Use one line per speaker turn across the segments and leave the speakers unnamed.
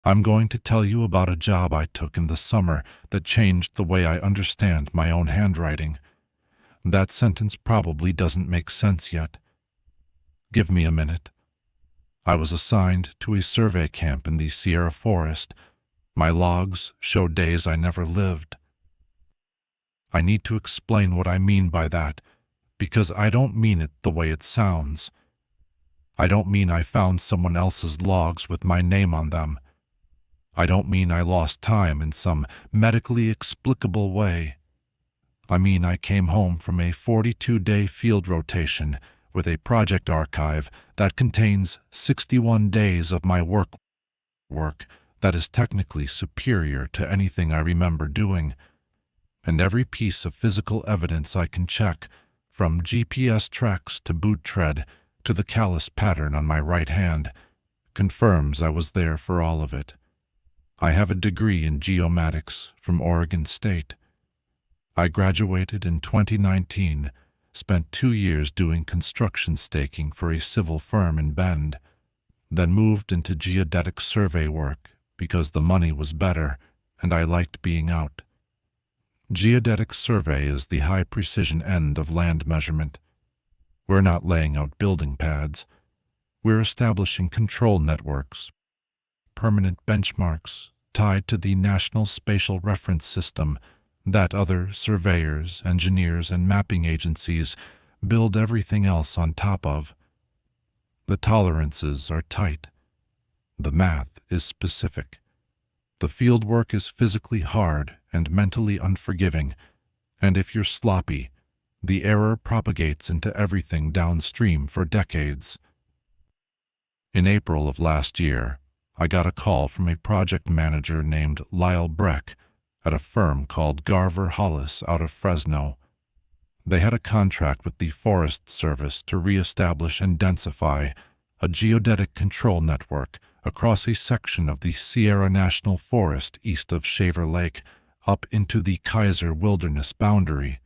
I'm going to tell you about a job I took in the summer that changed the way I understand my own handwriting. That sentence probably doesn't make sense yet. Give me a minute. I was assigned to a survey camp in the Sierra Forest. My logs show days I never lived. I need to explain what I mean by that, because I don't mean it the way it sounds. I don't mean I found someone else's logs with my name on them. I don't mean I lost time in some medically explicable way. I mean I came home from a 42-day field rotation with a project archive that contains 61 days of my work that is technically superior to anything I remember doing, and every piece of physical evidence I can check, from GPS tracks to boot tread to the callus pattern on my right hand, confirms I was there for all of it. I have a degree in geomatics from Oregon State. I graduated in 2019, spent 2 years doing construction staking for a civil firm in Bend, then moved into geodetic survey work because the money was better and I liked being out. Geodetic survey is the high-precision end of land measurement. We're not laying out building pads. We're establishing control networks, permanent benchmarks tied to the National Spatial Reference System that other surveyors, engineers, and mapping agencies build everything else on top of. The tolerances are tight. The math is specific. The field work is physically hard and mentally unforgiving, and if you're sloppy, the error propagates into everything downstream for decades. In April of last year, I got a call from a project manager named Lyle Breck at a firm called Garver Hollis out of Fresno. They had a contract with the Forest Service to reestablish and densify a geodetic control network across a section of the Sierra National Forest east of Shaver Lake up into the Kaiser Wilderness boundary.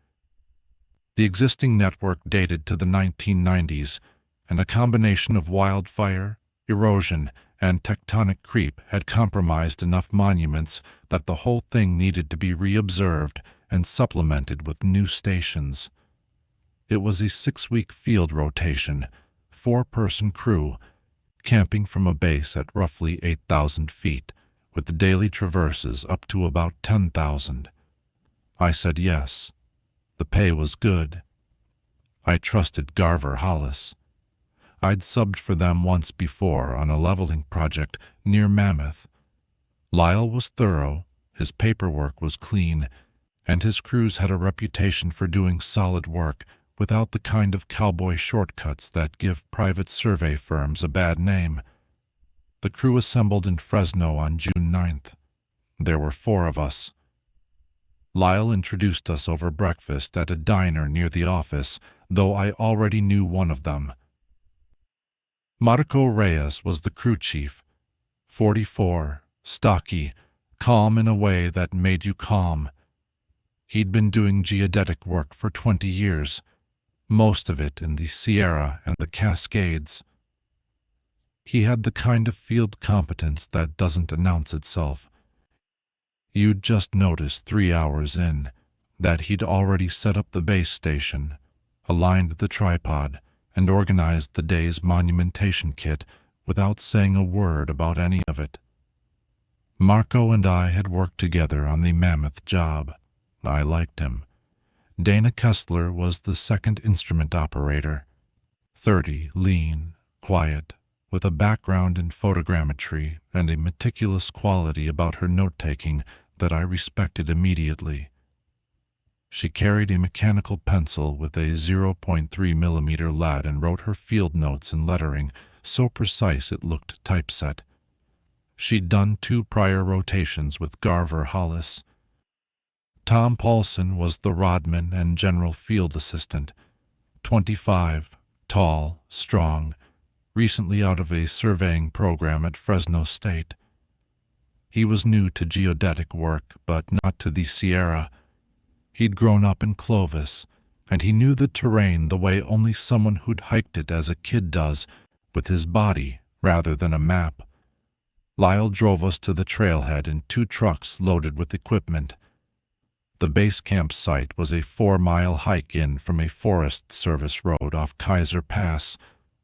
The existing network dated to the 1990s, and a combination of wildfire, erosion, and tectonic creep had compromised enough monuments that the whole thing needed to be reobserved and supplemented with new stations. It was a 6-week field rotation, 4-person crew, camping from a base at roughly 8,000 feet, with daily traverses up to about 10,000. I said yes. The pay was good. I trusted Garver Hollis. I'd subbed for them once before on a leveling project near Mammoth. Lyle was thorough, his paperwork was clean, and his crews had a reputation for doing solid work without the kind of cowboy shortcuts that give private survey firms a bad name. The crew assembled in Fresno on June 9th. There were 4 of us. Lyle introduced us over breakfast at a diner near the office, though I already knew one of them. Marco Reyes was the crew chief, 44, stocky, calm in a way that made you calm. He'd been doing geodetic work for 20 years, most of it in the Sierra and the Cascades. He had the kind of field competence that doesn't announce itself. You'd just notice 3 hours in that he'd already set up the base station, aligned the tripod, and organized the day's monumentation kit without saying a word about any of it. Marco and I had worked together on the Mammoth job. I liked him. Dana Kessler was the second instrument operator. 30, lean, quiet, with a background in photogrammetry and a meticulous quality about her note-taking that I respected immediately. She carried a mechanical pencil with a 0.3mm lead and wrote her field notes in lettering so precise it looked typeset. She'd done 2 prior rotations with Garver Hollis. Tom Paulson was the rodman and general field assistant, 25, tall, strong, recently out of a surveying program at Fresno State. He was new to geodetic work, but not to the Sierra. He'd grown up in Clovis, and he knew the terrain the way only someone who'd hiked it as a kid does, with his body rather than a map. Lyle drove us to the trailhead in 2 trucks loaded with equipment. The base camp site was a 4-mile hike in from a Forest Service road off Kaiser Pass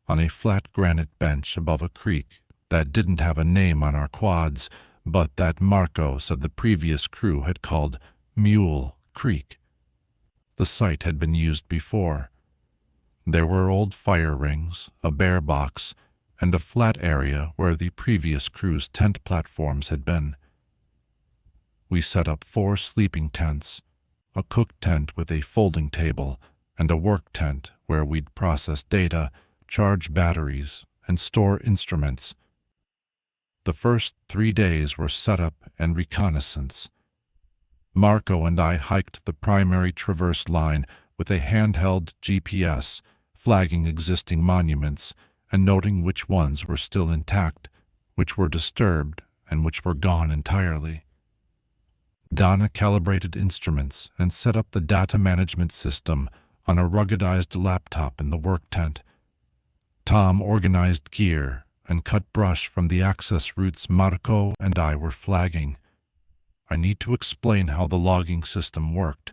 on a flat granite bench above a creek that didn't have a name on our quads, but that Marco said the previous crew had called Mule Creek. The site had been used before. There were old fire rings, a bear box, and a flat area where the previous crew's tent platforms had been. We set up 4 sleeping tents, a cook tent with a folding table, and a work tent where we'd process data, charge batteries, and store instruments. The first 3 days were setup and reconnaissance. Marco and I hiked the primary traverse line with a handheld GPS, flagging existing monuments and noting which ones were still intact, which were disturbed, and which were gone entirely. Donna calibrated instruments and set up the data management system on a ruggedized laptop in the work tent. Tom organized gear and cut brush from the access routes Marco and I were flagging. I need to explain how the logging system worked,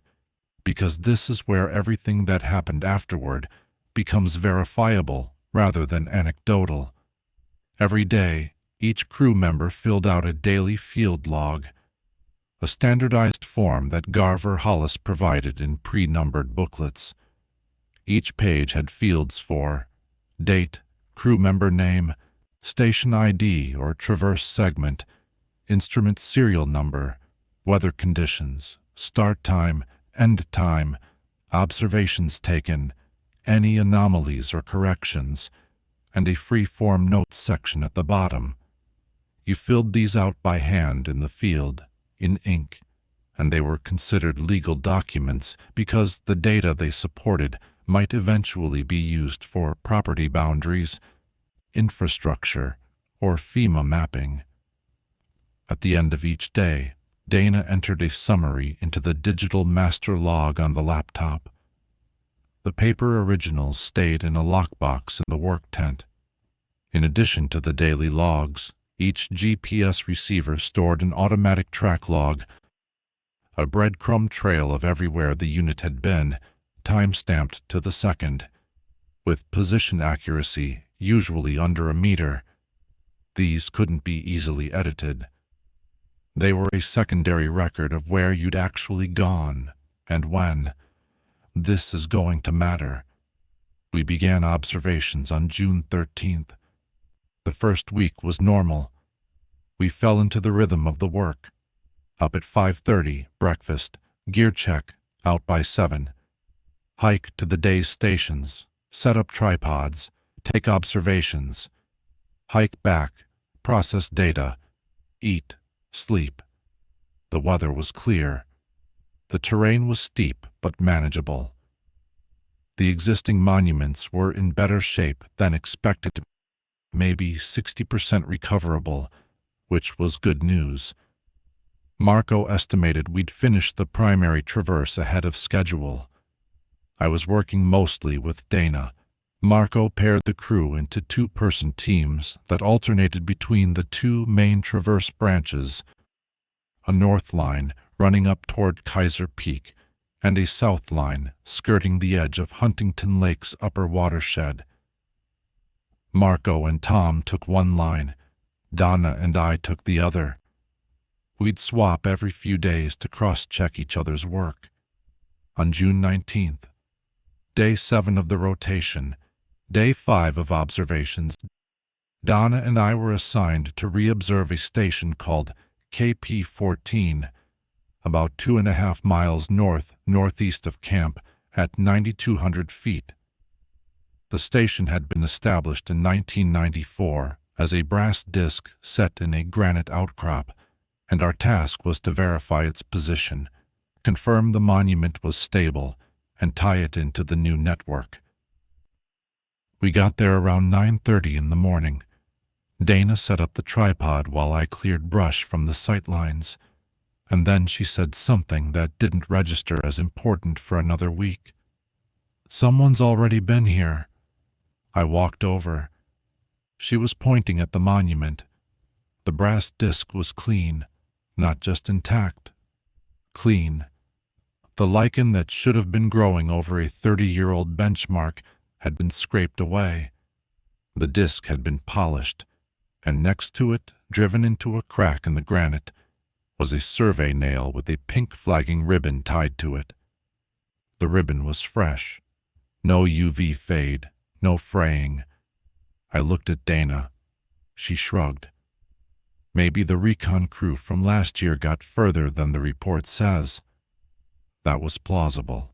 because this is where everything that happened afterward becomes verifiable rather than anecdotal. Every day, each crew member filled out a daily field log, a standardized form that Garver Hollis provided in pre-numbered booklets. Each page had fields for date, crew member name, station ID or traverse segment, instrument serial number, weather conditions, start time, end time, observations taken, any anomalies or corrections, and a free-form notes section at the bottom. You filled these out by hand in the field, in ink, and they were considered legal documents because the data they supported might eventually be used for property boundaries, infrastructure, or FEMA mapping. At the end of each day, Dana entered a summary into the digital master log on the laptop. The paper originals stayed in a lockbox in the work tent. In addition to the daily logs, each GPS receiver stored an automatic track log, a breadcrumb trail of everywhere the unit had been, time-stamped to the second, with position accuracy usually under a meter. These couldn't be easily edited. They were a secondary record of where you'd actually gone and when. This is going to matter. We began observations on June 13th. The first week was normal. We fell into the rhythm of the work. Up at 5:30, breakfast, gear check, out by 7. Hike to the day's stations, set up tripods, take observations. Hike back, process data, eat, sleep. The weather was clear. The terrain was steep but manageable. The existing monuments were in better shape than expected, maybe 60% recoverable, which was good news. Marco estimated we'd finish the primary traverse ahead of schedule. I was working mostly with Dana. Marco paired the crew into 2-person teams that alternated between the 2 main traverse branches, a north line running up toward Kaiser Peak, and a south line skirting the edge of Huntington Lake's upper watershed. Marco and Tom took one line. Donna and I took the other. We'd swap every few days to cross-check each other's work. On June 19th, day 7 of the rotation, day 5 of observations, Donna and I were assigned to reobserve a station called KP-14, about 2.5 miles northeast of camp at 9,200 feet. The station had been established in 1994 as a brass disc set in a granite outcrop, and our task was to verify its position, confirm the monument was stable, and tie it into the new network. We got there around 9:30 in the morning. Dana set up the tripod while I cleared brush from the sightlines, and then she said something that didn't register as important for another week. "Someone's already been here." I walked over. She was pointing at the monument. The brass disc was clean, not just intact. Clean. The lichen that should have been growing over a 30-year-old benchmark had been scraped away. The disc had been polished, and next to it, driven into a crack in the granite, was a survey nail with a pink flagging ribbon tied to it. The ribbon was fresh. No UV fade, no fraying. I looked at Dana. She shrugged. Maybe the recon crew from last year got further than the report says. That was plausible.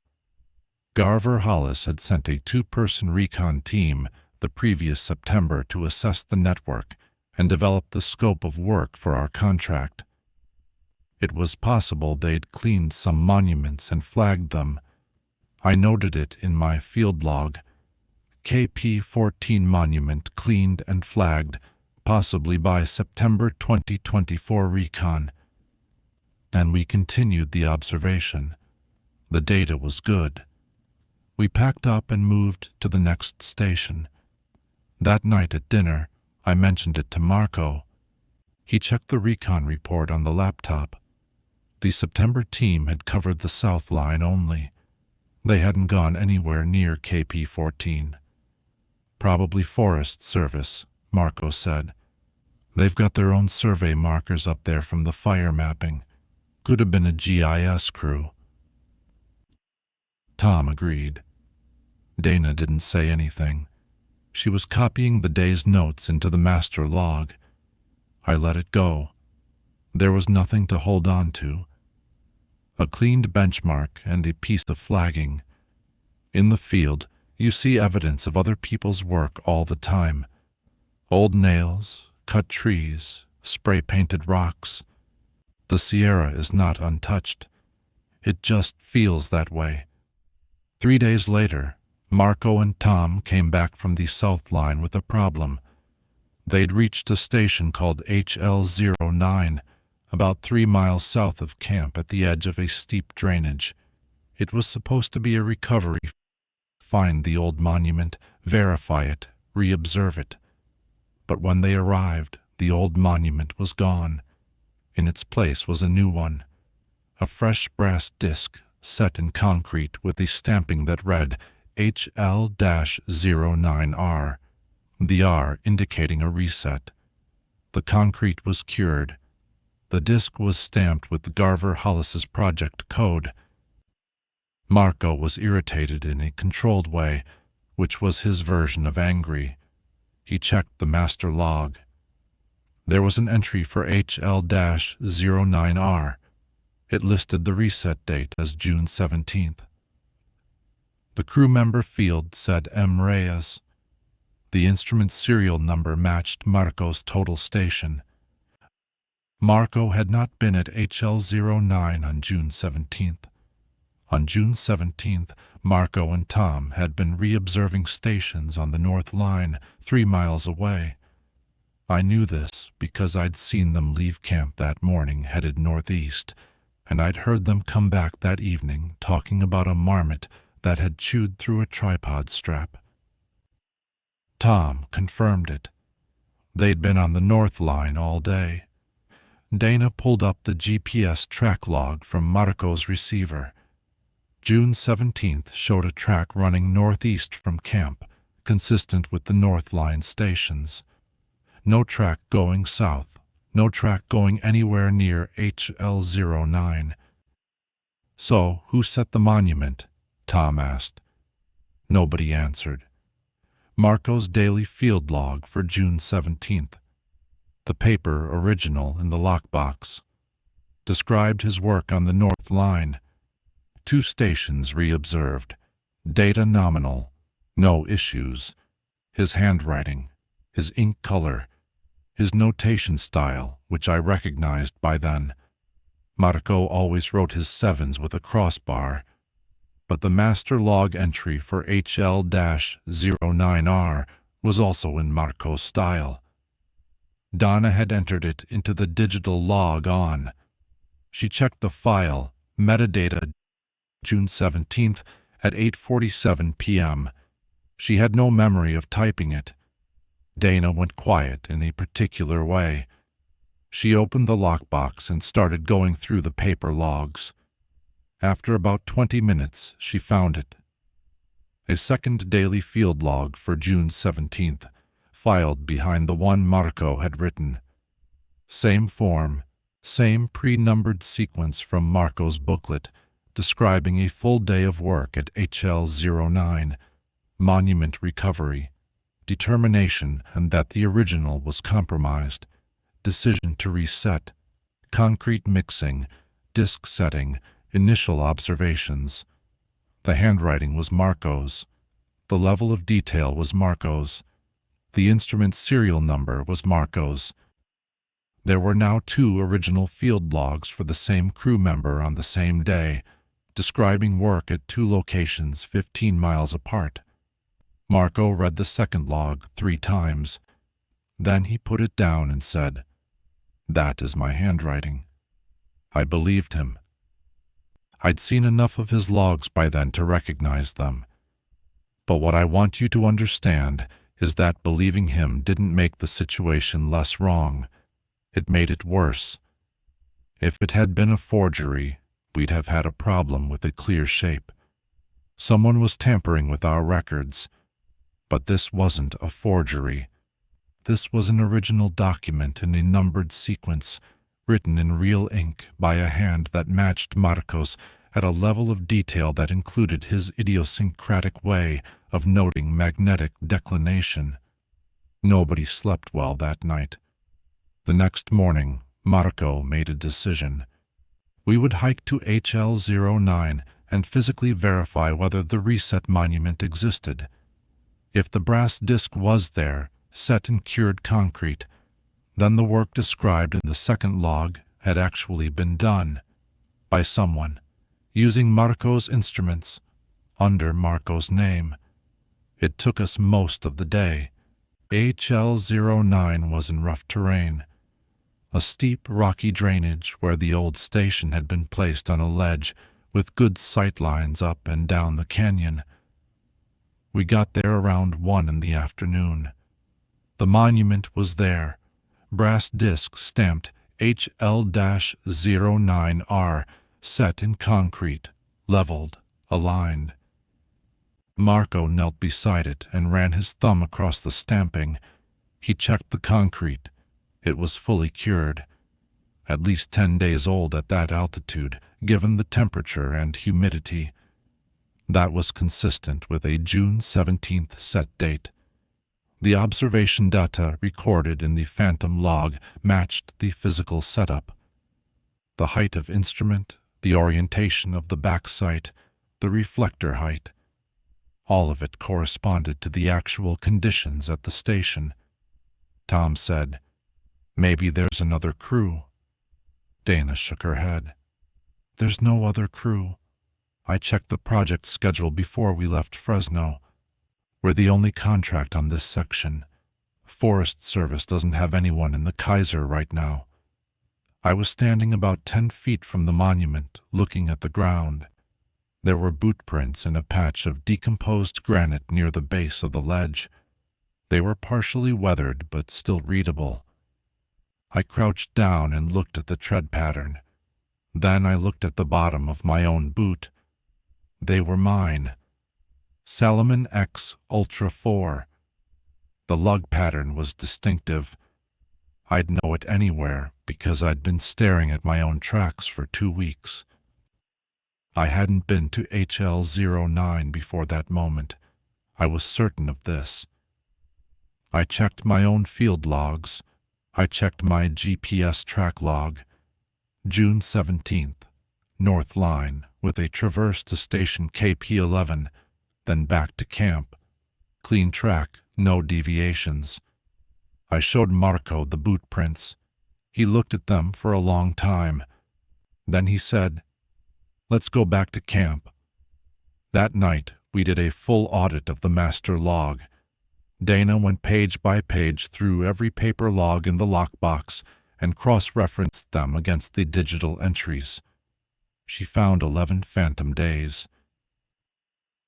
Garver Hollis had sent a 2-person recon team the previous September to assess the network and develop the scope of work for our contract. It was possible they'd cleaned some monuments and flagged them. I noted it in my field log. KP-14 monument cleaned and flagged, possibly by September 2024 recon. And we continued the observation. The data was good. We packed up and moved to the next station. That night at dinner, I mentioned it to Marco. He checked the recon report on the laptop. The September team had covered the South Line only. They hadn't gone anywhere near KP-14. Probably Forest Service, Marco said. They've got their own survey markers up there from the fire mapping. Could have been a GIS crew. Tom agreed. Dana didn't say anything. She was copying the day's notes into the master log. I let it go. There was nothing to hold on to. A cleaned benchmark and a piece of flagging. In the field, you see evidence of other people's work all the time. Old nails, cut trees, spray-painted rocks. The Sierra is not untouched. It just feels that way. 3 days later, Marco and Tom came back from the South Line with a problem. They'd reached a station called HL09, about 3 miles south of camp at the edge of a steep drainage. It was supposed to be a recovery. Find the old monument, verify it, reobserve it. But when they arrived, the old monument was gone. In its place was a new one. A fresh brass disc set in concrete with a stamping that read HL-09R, the R indicating a reset. The concrete was cured. The disc was stamped with Garver Hollis's project code. Marco was irritated in a controlled way, which was his version of angry. He checked the master log. There was an entry for HL-09R. It listed the reset date as June 17th. The crew member field said M. Reyes. The instrument serial number matched Marco's total station. Marco had not been at HL09 on June 17th. On June 17th, Marco and Tom had been reobserving stations on the North Line 3 miles away. I knew this because I'd seen them leave camp that morning headed northeast, and I'd heard them come back that evening talking about a marmot that had chewed through a tripod strap. Tom confirmed it. They'd been on the North Line all day. Dana pulled up the GPS track log from Marco's receiver. June 17th showed a track running northeast from camp, consistent with the North Line stations. No track going south, no track going anywhere near HL09. So, who set the monument? Tom asked. Nobody answered. Marco's daily field log for June 17th. The paper original in the lockbox. Described his work on the North Line. 2 stations reobserved. Data nominal. No issues. His handwriting. His ink color. His notation style, which I recognized by then. Marco always wrote his 7s with a crossbar. But the master log entry for HL-09R was also in Marco's style. Donna had entered it into the digital log on. She checked the file, metadata, June 17th at 8:47 p.m. She had no memory of typing it. Dana went quiet in a particular way. She opened the lockbox and started going through the paper logs. After about 20 minutes, she found it. A second daily field log for June 17th, filed behind the one Marco had written. Same form, same pre-numbered sequence from Marco's booklet, describing a full day of work at HL09, monument recovery, determination and that the original was compromised, decision to reset, concrete mixing, disc setting, initial observations. The handwriting was Marco's. The level of detail was Marco's. The instrument serial number was Marco's. There were now 2 original field logs for the same crew member on the same day, describing work at 2 locations 15 miles apart. Marco read the second log 3 times. Then he put it down and said, "That is my handwriting." I believed him. I'd seen enough of his logs by then to recognize them. But what I want you to understand is that believing him didn't make the situation less wrong. It made it worse. If it had been a forgery, we'd have had a problem with a clear shape. Someone was tampering with our records. But this wasn't a forgery. This was an original document in a numbered sequence, written in real ink by a hand that matched Marco's at a level of detail that included his idiosyncratic way of noting magnetic declination. Nobody slept well that night. The next morning, Marco made a decision. We would hike to HL09 and physically verify whether the reset monument existed. If the brass disc was there, set in cured concrete, then the work described in the second log had actually been done by someone, using Marco's instruments, under Marco's name. It took us most of the day. HL09 was in rough terrain. A steep, rocky drainage where the old station had been placed on a ledge with good sight lines up and down the canyon. We got there around 1 in the afternoon. The monument was there, brass disc stamped HL-09R, set in concrete, leveled, aligned. Marco knelt beside it and ran his thumb across the stamping. He checked the concrete. It was fully cured, at least 10 days old at that altitude, given the temperature and humidity. That was consistent with a June 17th set date. The observation data recorded in the phantom log matched the physical setup. The height of instrument, the orientation of the back sight, the reflector height. All of it corresponded to the actual conditions at the station. Tom said, "Maybe there's another crew." Dana shook her head. "There's no other crew. I checked the project schedule before we left Fresno. We're the only contract on this section. Forest Service doesn't have anyone in the Kaiser right now." I was standing about 10 feet from the monument, looking at the ground. There were boot prints in a patch of decomposed granite near the base of the ledge. They were partially weathered but still readable. I crouched down and looked at the tread pattern. Then I looked at the bottom of my own boot. They were mine. Salomon X Ultra 4. The lug pattern was distinctive. I'd know it anywhere because I'd been staring at my own tracks for 2 weeks. I hadn't been to HL09 before that moment. I was certain of this. I checked my own field logs. I checked my GPS track log. June 17th, North Line, with a traverse to station KP11, then back to camp. Clean track, no deviations. I showed Marco the boot prints. He looked at them for a long time. Then he said, "Let's go back to camp." That night, we did a full audit of the master log. Dana went page by page through every paper log in the lockbox and cross-referenced them against the digital entries. She found 11 phantom days.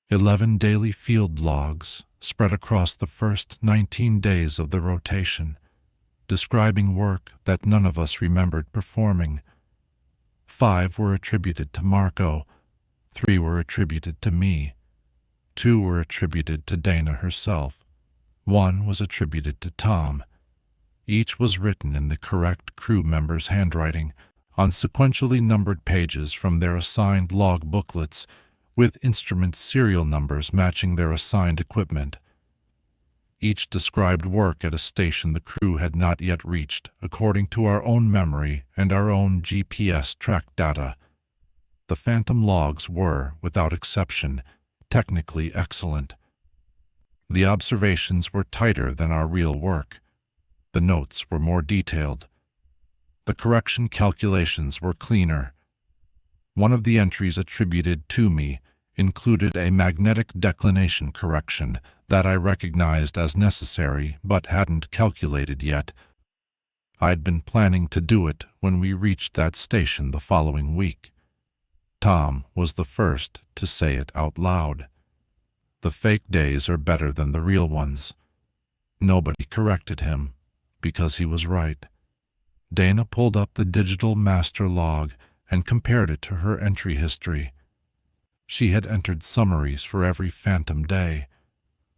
11 daily field logs spread across the first 19 days of the rotation, describing work that none of us remembered performing. 5 were attributed to Marco, 3 were attributed to me, 2 were attributed to Dana herself, 1 was attributed to Tom. Each was written in the correct crew member's handwriting on sequentially numbered pages from their assigned log booklets, with instrument serial numbers matching their assigned equipment. Each described work at a station the crew had not yet reached, according to our own memory and our own GPS track data. The phantom logs were, without exception, technically excellent. The observations were tighter than our real work. The notes were more detailed. The correction calculations were cleaner. One of the entries attributed to me included a magnetic declination correction that I recognized as necessary but hadn't calculated yet. I'd been planning to do it when we reached that station the following week. Tom was the first to say it out loud. The fake days are better than the real ones. Nobody corrected him, because he was right. Dana pulled up the digital master log and compared it to her entry history. She had entered summaries for every phantom day.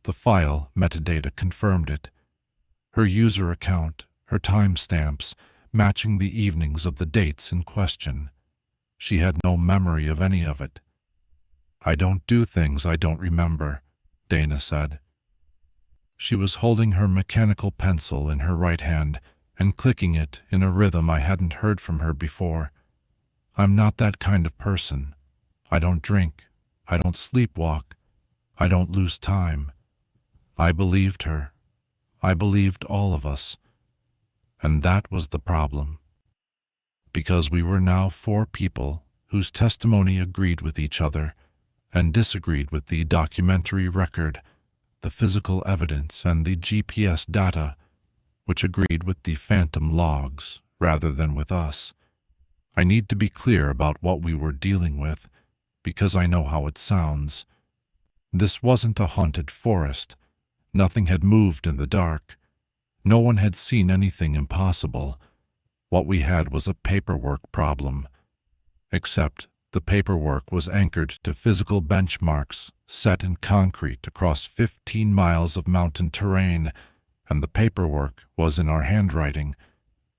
The file metadata confirmed it. Her user account, her timestamps, matching the evenings of the dates in question. She had no memory of any of it. "I don't do things I don't remember," Dana said. She was holding her mechanical pencil in her right hand and clicking it in a rhythm I hadn't heard from her before. "I'm not that kind of person. I don't drink. I don't sleepwalk. I don't lose time." I believed her. I believed all of us. And that was the problem. Because we were now 4 people whose testimony agreed with each other and disagreed with the documentary record, the physical evidence, and the GPS data, which agreed with the phantom logs rather than with us. I need to be clear about what we were dealing with, because I know how it sounds. This wasn't a haunted forest. Nothing had moved in the dark. No one had seen anything impossible. What we had was a paperwork problem. Except the paperwork was anchored to physical benchmarks set in concrete across 15 miles of mountain terrain, and the paperwork was in our handwriting,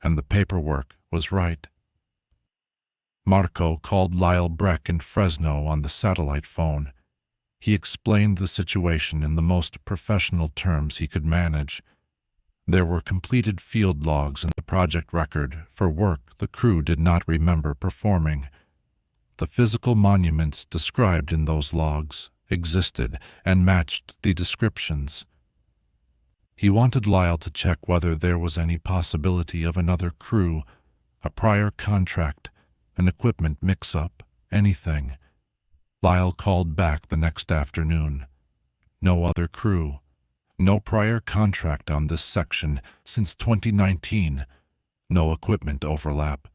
and the paperwork was right. Marco called Lyle Breck in Fresno on the satellite phone. He explained the situation in the most professional terms he could manage. There were completed field logs in the project record for work the crew did not remember performing. The physical monuments described in those logs existed and matched the descriptions. He wanted Lyle to check whether there was any possibility of another crew, a prior contract, an equipment mix-up, anything. Lyle called back the next afternoon. No other crew. No prior contract on this section since 2019. No equipment overlap.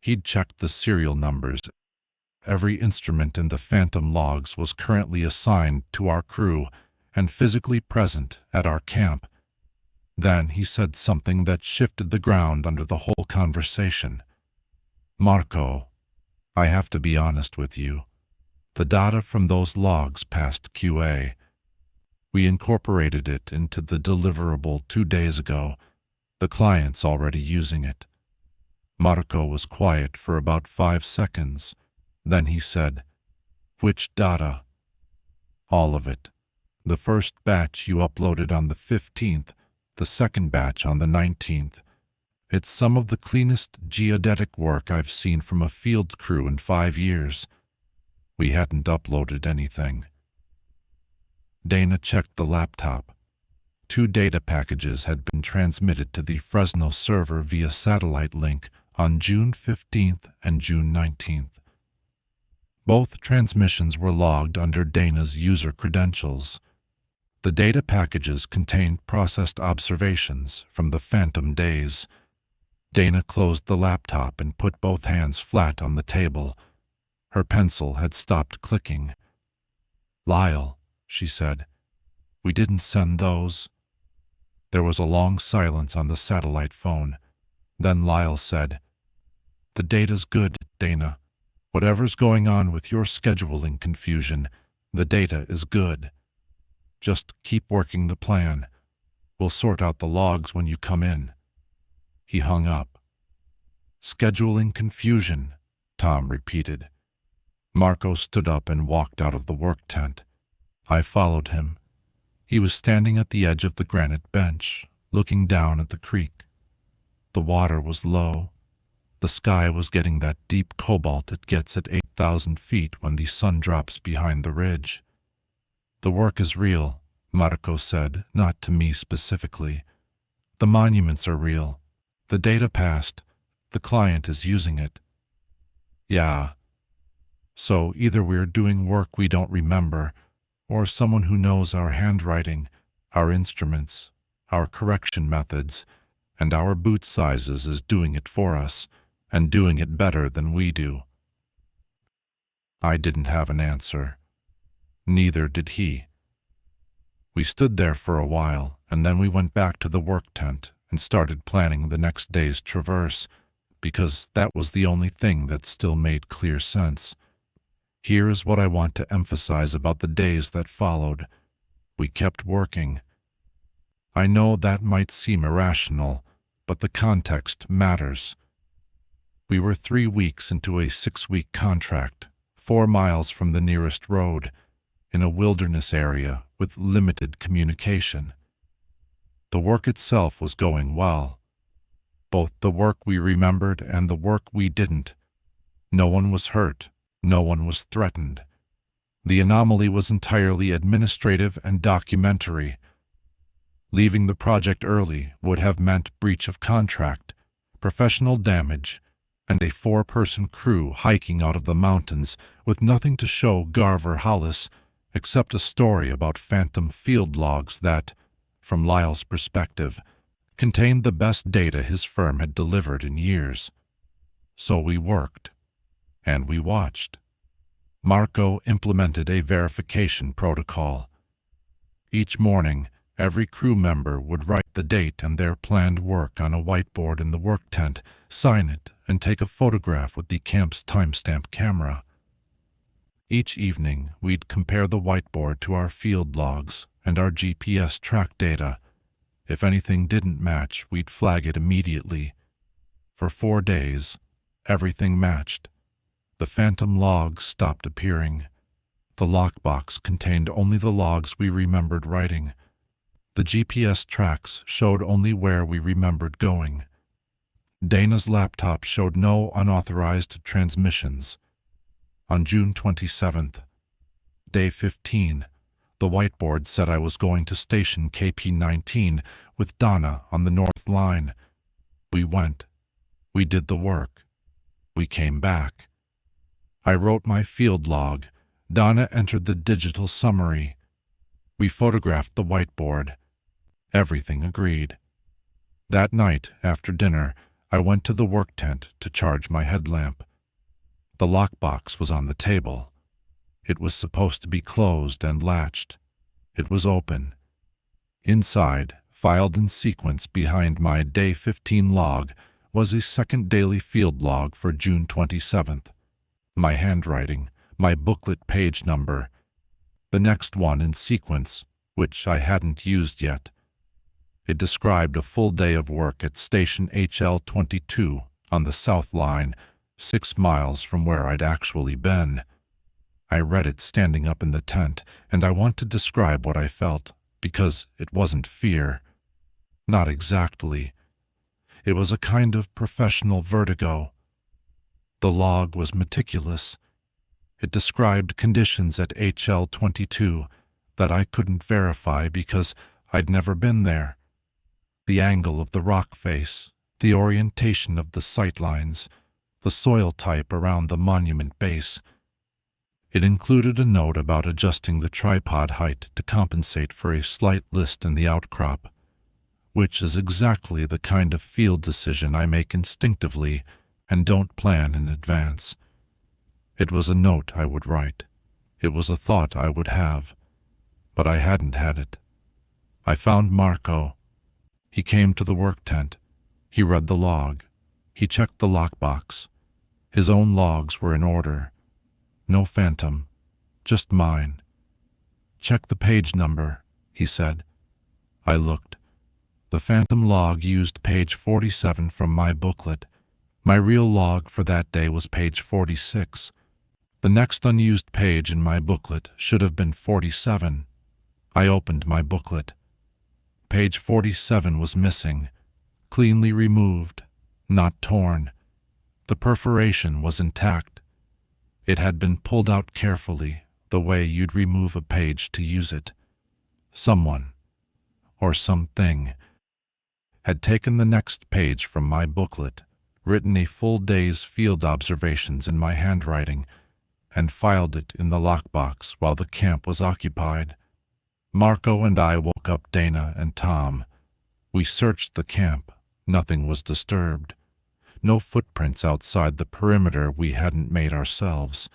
He'd checked the serial numbers. Every instrument in the phantom logs was currently assigned to our crew and physically present at our camp. Then he said something that shifted the ground under the whole conversation. "Marco, I have to be honest with you. The data from those logs passed QA. We incorporated it into the deliverable 2 days ago. The client's already using it." Marco was quiet for about 5 seconds. Then he said, "Which data?" "All of it. The first batch you uploaded on the 15th, the second batch on the 19th. It's some of the cleanest geodetic work I've seen from a field crew in 5 years. We hadn't uploaded anything." Dana checked the laptop. 2 data packages had been transmitted to the Fresno server via satellite link on June 15th and June 19th. Both transmissions were logged under Dana's user credentials. The data packages contained processed observations from the phantom days. Dana closed the laptop and put both hands flat on the table. Her pencil had stopped clicking. "Lyle," she said, "we didn't send those." There was a long silence on the satellite phone. Then Lyle said, "The data's good, Dana. Whatever's going on with your scheduling confusion, the data is good. Just keep working the plan. We'll sort out the logs when you come in." He hung up. "Scheduling confusion," Tom repeated. Marco stood up and walked out of the work tent. I followed him. He was standing at the edge of the granite bench, looking down at the creek. The water was low. The sky was getting that deep cobalt it gets at 8,000 feet when the sun drops behind the ridge. "The work is real," Marco said, not to me specifically. "The monuments are real. The data passed. The client is using it." "Yeah. So either we're doing work we don't remember, or someone who knows our handwriting, our instruments, our correction methods, and our boot sizes is doing it for us, and doing it better than we do." I didn't have an answer. Neither did he. We stood there for a while, and then we went back to the work tent and started planning the next day's traverse, because that was the only thing that still made clear sense. Here is what I want to emphasize about the days that followed. We kept working. I know that might seem irrational, but the context matters. We were 3 weeks into a 6-week contract, 4 miles from the nearest road, in a wilderness area with limited communication. The work itself was going well. Both the work we remembered and the work we didn't. No one was hurt. No one was threatened. The anomaly was entirely administrative and documentary. Leaving the project early would have meant breach of contract, professional damage, and a 4-person crew hiking out of the mountains with nothing to show Garver Hollis except a story about phantom field logs that, from Lyle's perspective, contained the best data his firm had delivered in years. So we worked, and we watched. Marco implemented a verification protocol. Each morning, every crew member would write the date and their planned work on a whiteboard in the work tent, sign it, and take a photograph with the camp's timestamp camera. Each evening, we'd compare the whiteboard to our field logs and our GPS track data. If anything didn't match, we'd flag it immediately. For 4 days, everything matched. The phantom logs stopped appearing. The lockbox contained only the logs we remembered writing. The GPS tracks showed only where we remembered going. Dana's laptop showed no unauthorized transmissions. On June 27th, day 15, the whiteboard said I was going to station KP-19 with Donna on the North Line. We went. We did the work. We came back. I wrote my field log. Donna entered the digital summary. We photographed the whiteboard. Everything agreed. That night, after dinner, I went to the work tent to charge my headlamp. The lockbox was on the table. It was supposed to be closed and latched. It was open. Inside, filed in sequence behind my Day 15 log, was a second daily field log for June 27th. My handwriting, my booklet page number, the next one in sequence, which I hadn't used yet. It described a full day of work at Station HL-22 on the South Line, 6 miles from where I'd actually been. I read it standing up in the tent, and I want to describe what I felt, because it wasn't fear. Not exactly. It was a kind of professional vertigo. The log was meticulous. It described conditions at HL-22 that I couldn't verify because I'd never been there. The angle of the rock face, the orientation of the sightlines, the soil type around the monument base. It included a note about adjusting the tripod height to compensate for a slight list in the outcrop, which is exactly the kind of field decision I make instinctively and don't plan in advance. It was a note I would write. It was a thought I would have, but I hadn't had it. I found Marco. He came to the work tent. He read the log. He checked the lockbox. His own logs were in order. No phantom, just mine. "Check the page number," he said. I looked. The phantom log used page 47 from my booklet. My real log for that day was page 46. The next unused page in my booklet should have been 47. I opened my booklet. Page 47 was missing, cleanly removed, not torn. The perforation was intact. It had been pulled out carefully, the way you'd remove a page to use it. Someone, or something, had taken the next page from my booklet, written a full day's field observations in my handwriting, and filed it in the lockbox while the camp was occupied. Marco and I woke up Dana and Tom. We searched the camp. Nothing was disturbed. No footprints outside the perimeter we hadn't made ourselves.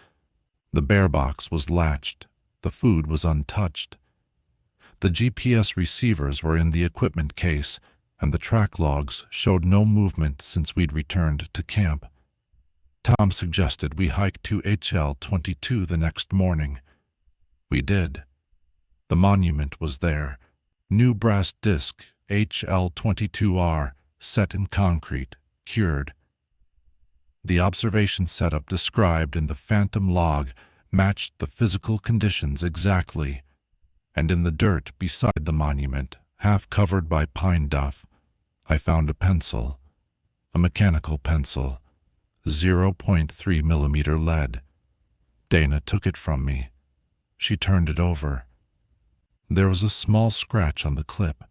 The bear box was latched. The food was untouched. The GPS receivers were in the equipment case, and the track logs showed no movement since we'd returned to camp. Tom suggested we hike to HL-22 the next morning. We did. The monument was there. New brass disc, HL-22R, set in concrete, cured. The observation setup described in the phantom log matched the physical conditions exactly, and in the dirt beside the monument, half covered by pine duff, I found a pencil, a mechanical pencil, 0.3 millimeter lead. Dana took it from me. She turned it over. There was a small scratch on the clip.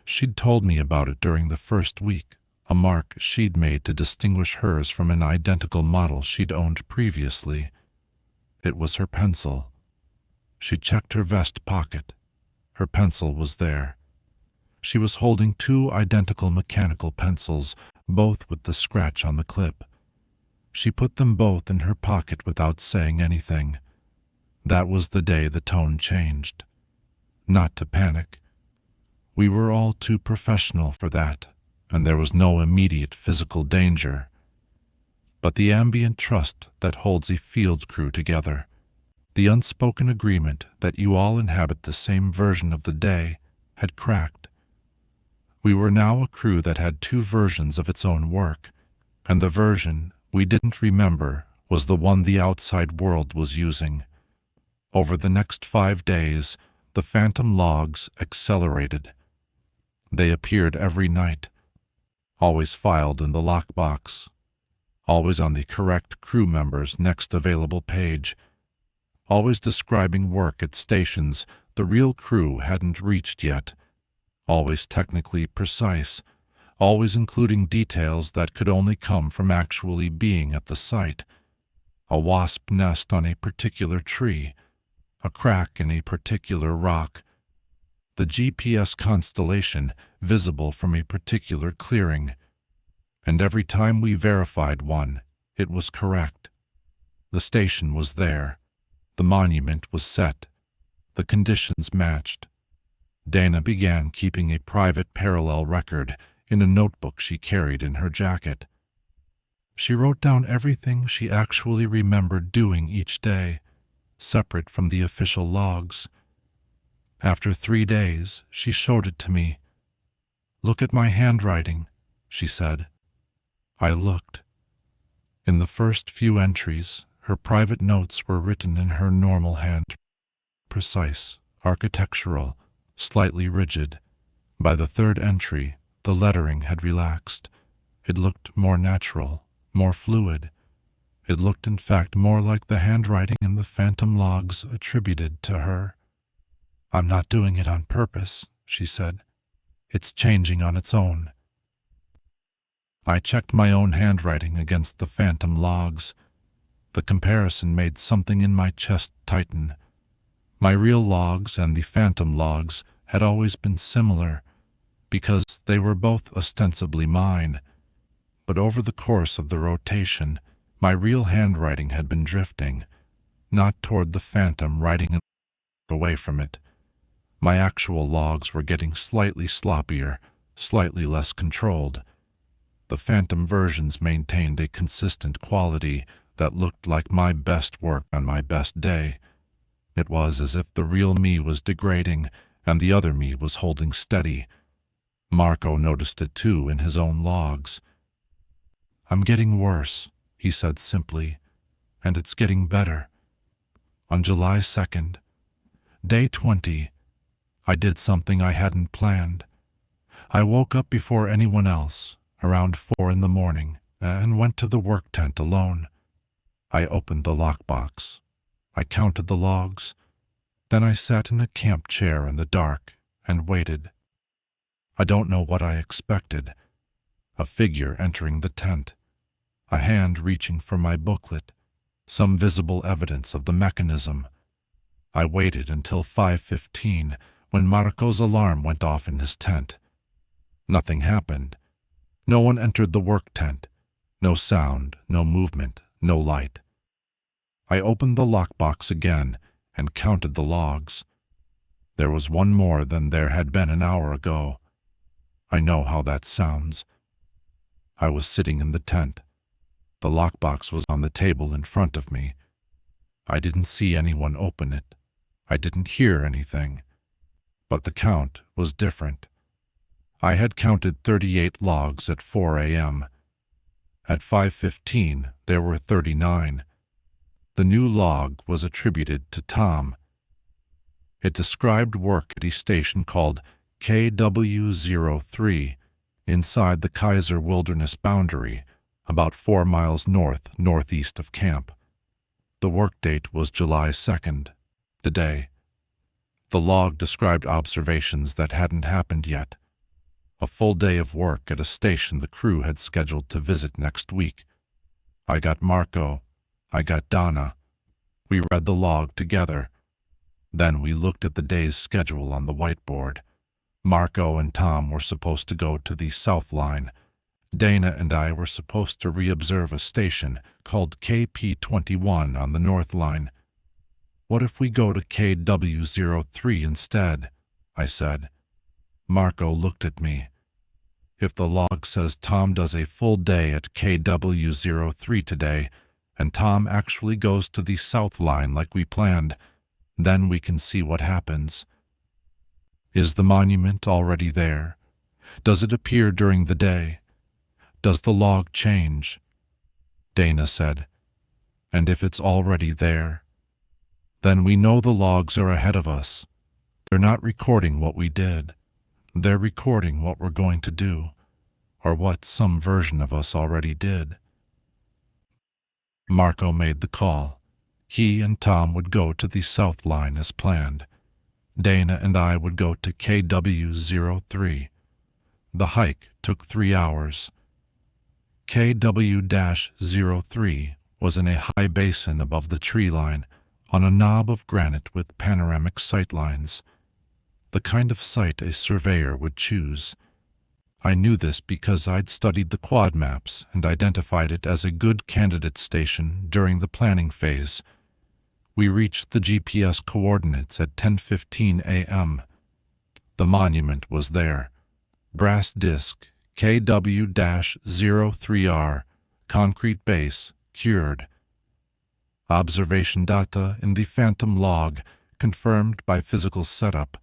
She'd told me about it during the first week, a mark she'd made to distinguish hers from an identical model she'd owned previously. It was her pencil. She checked her vest pocket. Her pencil was there. She was holding two identical mechanical pencils, both with the scratch on the clip. She put them both in her pocket without saying anything. That was the day the tone changed. Not to panic. We were all too professional for that, and there was no immediate physical danger. But the ambient trust that holds a field crew together, the unspoken agreement that you all inhabit the same version of the day, had cracked. We were now a crew that had two versions of its own work, and the version we didn't remember was the one the outside world was using. Over the next 5 days, the phantom logs accelerated. They appeared every night, always filed in the lockbox, always on the correct crew member's next available page, always describing work at stations the real crew hadn't reached yet, always technically precise, always including details that could only come from actually being at the site. A wasp nest on a particular tree, a crack in a particular rock, the GPS constellation visible from a particular clearing. And every time we verified one, it was correct. The station was there. The monument was set. The conditions matched. Dana began keeping a private parallel record in a notebook she carried in her jacket. She wrote down everything she actually remembered doing each day, separate from the official logs. After 3 days, she showed it to me. "Look at my handwriting," she said. I looked. In the first few entries, her private notes were written in her normal hand, precise, architectural, slightly rigid. By the third entry, the lettering had relaxed. It looked more natural, more fluid. It looked, in fact, more like the handwriting in the phantom logs attributed to her. "I'm not doing it on purpose," she said. "It's changing on its own." I checked my own handwriting against the phantom logs. The comparison made something in my chest tighten. My real logs and the phantom logs had always been similar, because they were both ostensibly mine. But over the course of the rotation, my real handwriting had been drifting, not toward the phantom writing away from it. My actual logs were getting slightly sloppier, slightly less controlled. The phantom versions maintained a consistent quality that looked like my best work on my best day. It was as if the real me was degrading and the other me was holding steady. Marco noticed it too in his own logs. "I'm getting worse," he said simply, "and it's getting better. On July 2nd, day 20, I did something I hadn't planned. I woke up before anyone else, around 4 in the morning, and went to the work tent alone. I opened the lockbox. I counted the logs. Then I sat in a camp chair in the dark and waited. I don't know what I expected. A figure entering the tent, a hand reaching for my booklet, some visible evidence of the mechanism. I waited until 5:15 when Marco's alarm went off in his tent. Nothing happened. No one entered the work tent. No sound, no movement, no light. I opened the lockbox again and counted the logs. There was one more than there had been an hour ago. I know how that sounds. I was sitting in the tent. The lockbox was on the table in front of me. I didn't see anyone open it. I didn't hear anything. But the count was different. I had counted 38 logs at 4 a.m. At 5:15, there were 39. The new log was attributed to Tom. It described work at a station called KW03 inside the Kaiser Wilderness boundary, about 4 miles northeast of camp. The work date was July 2nd, today. The log described observations that hadn't happened yet. A full day of work at a station the crew had scheduled to visit next week. I got Marco. I got Donna. We read the log together. Then we looked at the day's schedule on the whiteboard. Marco and Tom were supposed to go to the South Line. Dana and I were supposed to reobserve a station called KP21 on the North Line. "What if we go to KW03 instead?" I said. Marco looked at me. "If the log says Tom does a full day at KW03 today, and Tom actually goes to the South Line like we planned, then we can see what happens. Is the monument already there? Does it appear during the day? Does the log change?" Dana said, "And if it's already there, then we know the logs are ahead of us. They're not recording what we did. They're recording what we're going to do, or what some version of us already did." Marco made the call. He and Tom would go to the South Line as planned. Dana and I would go to KW03. The hike took 3 hours. KW-03 was in a high basin above the tree line, on a knob of granite with panoramic sightlines, the kind of site a surveyor would choose. I knew this because I'd studied the quad maps and identified it as a good candidate station during the planning phase. We reached the GPS coordinates at 10:15 a.m. The monument was there. Brass disc, KW-03R, concrete base, cured. Observation data in the phantom log, confirmed by physical setup.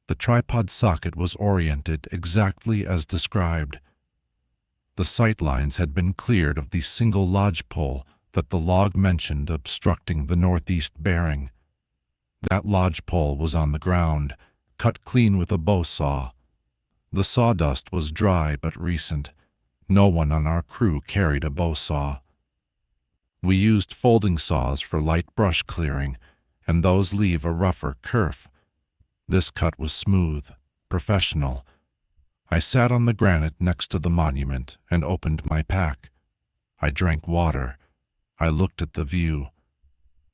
The tripod socket was oriented exactly as described. The sightlines had been cleared of the single lodgepole that the log mentioned obstructing the northeast bearing. That lodgepole was on the ground, cut clean with a bow saw. The sawdust was dry but recent. No one on our crew carried a bow saw. We used folding saws for light brush clearing, and those leave a rougher kerf. This cut was smooth, professional. I sat on the granite next to the monument and opened my pack. I drank water. I looked at the view.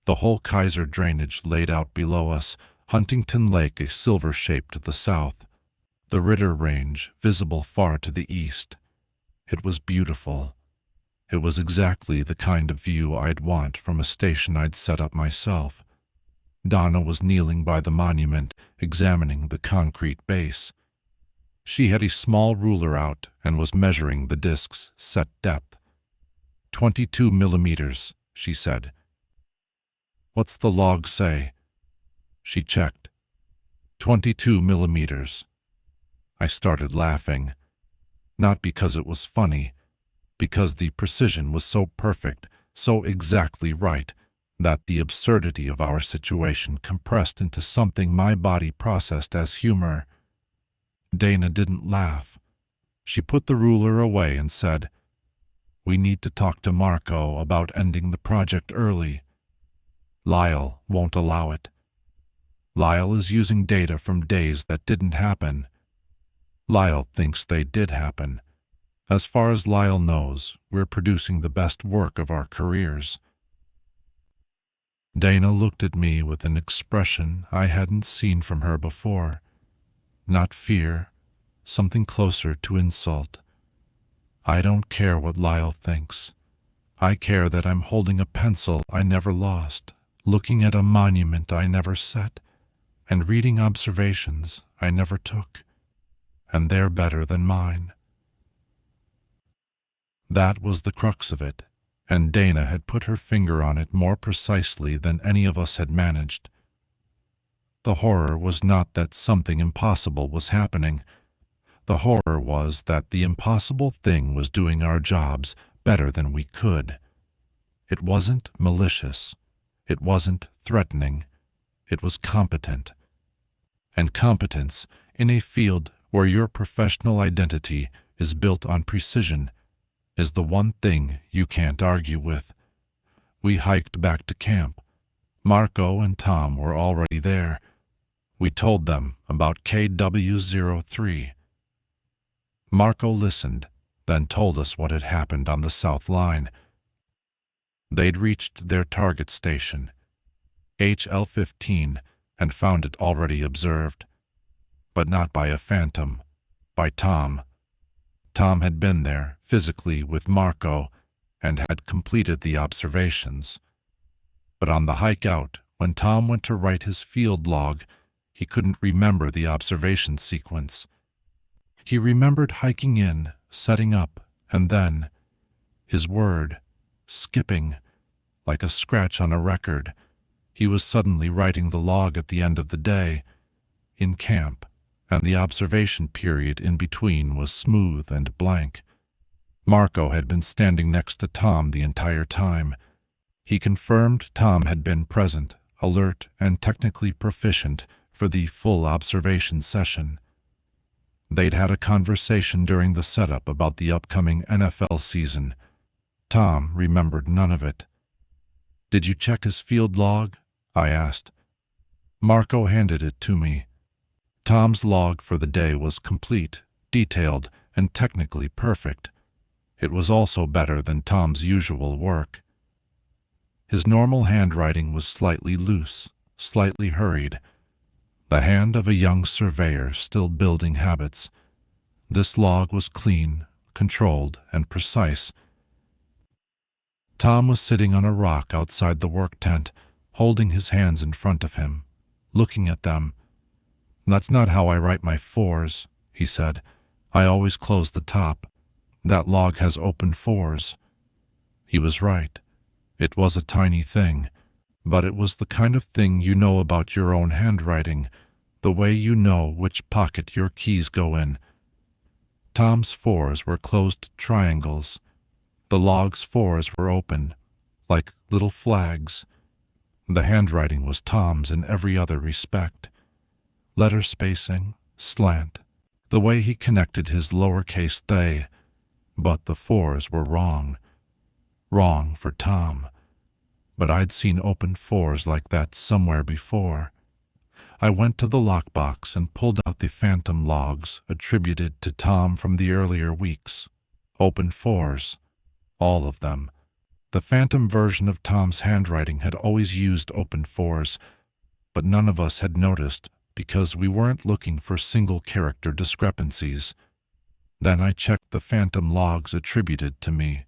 The whole Kaiser drainage laid out below us, Huntington Lake a silver shape to the south, the Ritter Range visible far to the east. It was beautiful. It was exactly the kind of view I'd want from a station I'd set up myself. Donna was kneeling by the monument, examining the concrete base. She had a small ruler out and was measuring the disk's set depth. 22 millimeters, she said. What's the log say? She checked. 22 millimeters. I started laughing. Not because it was funny, because the precision was so perfect, so exactly right, that the absurdity of our situation compressed into something my body processed as humor. Dana didn't laugh. She put the ruler away and said, "We need to talk to Marco about ending the project early. Lyle won't allow it. Lyle is using data from days that didn't happen. Lyle thinks they did happen. As far as Lyle knows, we're producing the best work of our careers." Dana looked at me with an expression I hadn't seen from her before. Not fear, something closer to insult. I don't care what Lyle thinks. I care that I'm holding a pencil I never lost, looking at a monument I never set, and reading observations I never took. And they're better than mine. That was the crux of it, and Dana had put her finger on it more precisely than any of us had managed. The horror was not that something impossible was happening. The horror was that the impossible thing was doing our jobs better than we could. It wasn't malicious. It wasn't threatening. It was competent. And competence, in a field where your professional identity is built on precision, is the one thing you can't argue with. We hiked back to camp. Marco and Tom were already there. We told them about KW-03. Marco listened, then told us what had happened on the South Line. They'd reached their target station, HL-15, and found it already observed. But not by a phantom, by Tom. Tom had been there, physically, with Marco, and had completed the observations. But on the hike out, when Tom went to write his field log, he couldn't remember the observation sequence. He remembered hiking in, setting up, and then, his word, skipping, like a scratch on a record, he was suddenly writing the log at the end of the day, in camp, and the observation period in between was smooth and blank. Marco had been standing next to Tom the entire time. He confirmed Tom had been present, alert, and technically proficient for the full observation session. They'd had a conversation during the setup about the upcoming NFL season. Tom remembered none of it. "Did you check his field log?" I asked. Marco handed it to me. Tom's log for the day was complete, detailed, and technically perfect. It was also better than Tom's usual work. His normal handwriting was slightly loose, slightly hurried. The hand of a young surveyor still building habits. This log was clean, controlled, and precise. Tom was sitting on a rock outside the work tent, holding his hands in front of him, looking at them. "That's not how I write my fours," he said. "I always close the top. That log has open fours." He was right. It was a tiny thing, but it was the kind of thing you know about your own handwriting, the way you know which pocket your keys go in. Tom's fours were closed triangles. The log's fours were open, like little flags. The handwriting was Tom's in every other respect. Letter spacing, slant, the way he connected his lowercase they, but the fours were wrong. Wrong for Tom. But I'd seen open fours like that somewhere before. I went to the lockbox and pulled out the phantom logs attributed to Tom from the earlier weeks. Open fours. All of them. The phantom version of Tom's handwriting had always used open fours, but none of us had noticed because we weren't looking for single character discrepancies. Then I checked the phantom logs attributed to me.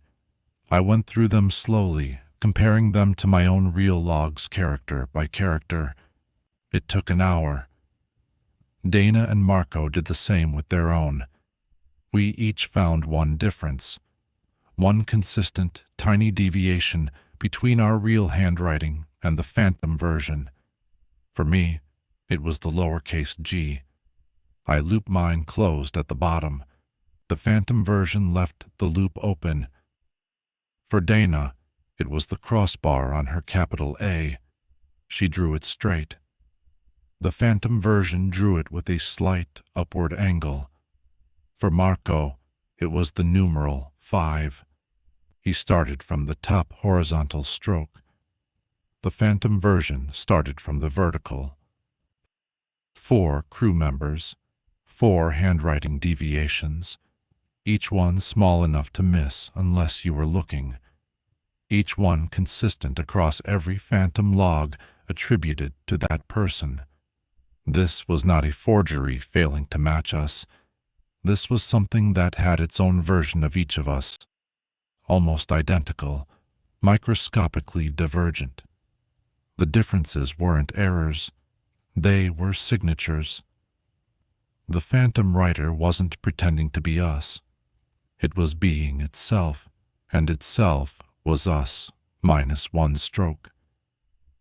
I went through them slowly, comparing them to my own real logs character by character. It took an hour. Dana and Marco did the same with their own. We each found one difference, one consistent, tiny deviation between our real handwriting and the phantom version. For me, it was the lowercase g. I looped mine closed at the bottom. The phantom version left the loop open. For Dana, it was the crossbar on her capital A. She drew it straight. The phantom version drew it with a slight upward angle. For Marco, it was the numeral 5. He started from the top horizontal stroke. The phantom version started from the vertical. 4 crew members, 4 handwriting deviations, each one small enough to miss unless you were looking, each one consistent across every phantom log attributed to that person. This was not a forgery failing to match us. This was something that had its own version of each of us, almost identical, microscopically divergent. The differences weren't errors. They were signatures. The phantom writer wasn't pretending to be us. It was being itself, and itself was us, minus 1 stroke.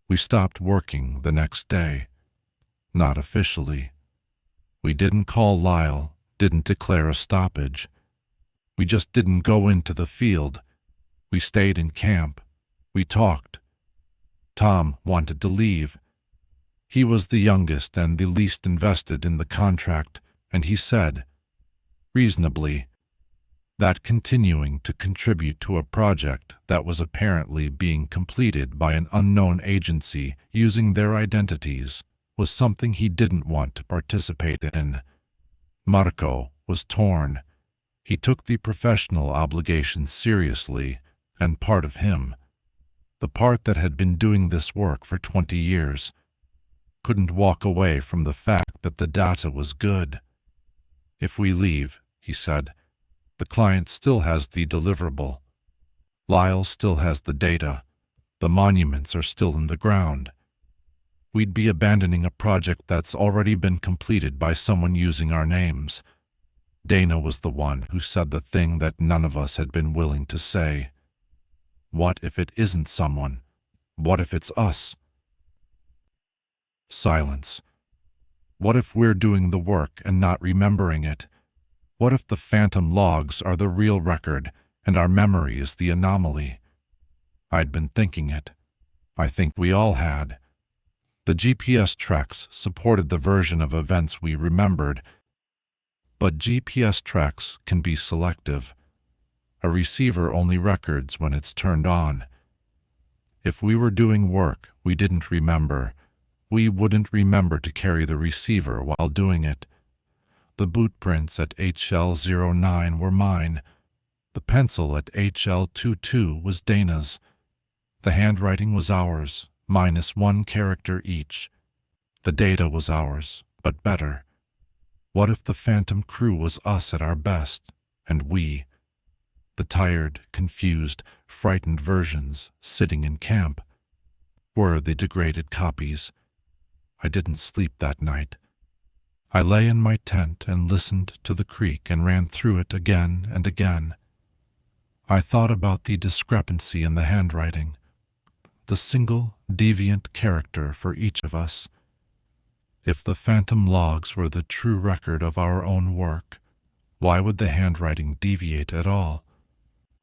We stopped working the next day. Not officially. We didn't call Lyle, didn't declare a stoppage. We just didn't go into the field. We stayed in camp. We talked. Tom wanted to leave. He was the youngest and the least invested in the contract, and he said, reasonably, that continuing to contribute to a project that was apparently being completed by an unknown agency using their identities was something he didn't want to participate in. Marco was torn. He took the professional obligations seriously, and part of him, the part that had been doing this work for 20 years, couldn't walk away from the fact that the data was good. If we leave, he said, the client still has the deliverable. Lyle still has the data. The monuments are still in the ground. We'd be abandoning a project that's already been completed by someone using our names. Dana was the one who said the thing that none of us had been willing to say. What if it isn't someone? What if it's us? Silence. What if we're doing the work and not remembering it? What if the phantom logs are the real record and our memory is the anomaly? I'd been thinking it. I think we all had. The GPS tracks supported the version of events we remembered, but GPS tracks can be selective. A receiver only records when it's turned on. If we were doing work we didn't remember, we wouldn't remember to carry the receiver while doing it. The boot prints at HL09 were mine. The pencil at HL22 was Dana's. The handwriting was ours, minus 1 character each. The data was ours, but better. What if the phantom crew was us at our best, and we, the tired, confused, frightened versions sitting in camp, were the degraded copies? I didn't sleep that night. I lay in my tent and listened to the creek and ran through it again and again. I thought about the discrepancy in the handwriting, the single deviant character for each of us. If the phantom logs were the true record of our own work, why would the handwriting deviate at all?